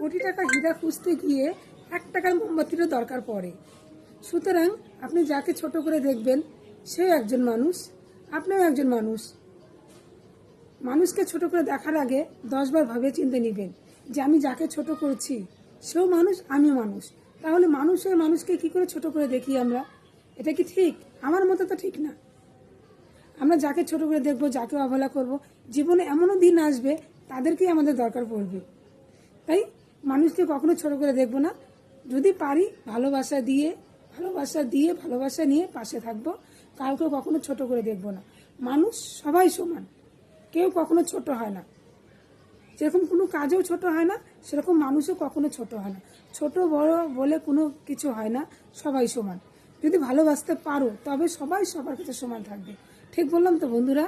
কোটি টাকা হীরা খুঁজতে গিয়ে 1 টাকার মোমবাতিরও দরকার পড়ে। সুতরাং আপনি যাকে ছোট করে দেখবেন সেও একজন মানুষ, আপনিও একজন মানুষ। মানুষকে ছোট করে দেখার আগে 10 বার ভাবে চিন্তে নেবেন যে আমি যাকে ছোট করছি সেও মানুষ, আমিও মানুষ। তাহলে মানুষের মানুষকে কি করে ছোট করে দেখি আমরা? এটা কি ঠিক? আমার মতে তো ঠিক না। আমরা যাকে ছোট করে দেখবো, যাকে অবহেলা করব, জীবনে এমনও দিন আসবে তাদেরকেই আমাদের দরকার পড়বে। তাই মানুষকে কখনো ছোট করে দেখবো না। যদি পারি ভালোবাসা নিয়ে পাশে থাকবো। কাউকে কখনো ছোট করে দেখবো না। মানুষ সবাই সমান, কেউ কখনো ছোট হয় না। যেরকম কোনো কাজেও ছোট হয় না, সেরকম মানুষও কখনো ছোট হয় না। ছোট বড় বলে কোনো কিছু হয় না, সবাই সমান। যদি ভালোবাসতে পারো তবে সবাই সবার কাছে সমান থাকবে। ঠিক বললাম তো বন্ধুরা?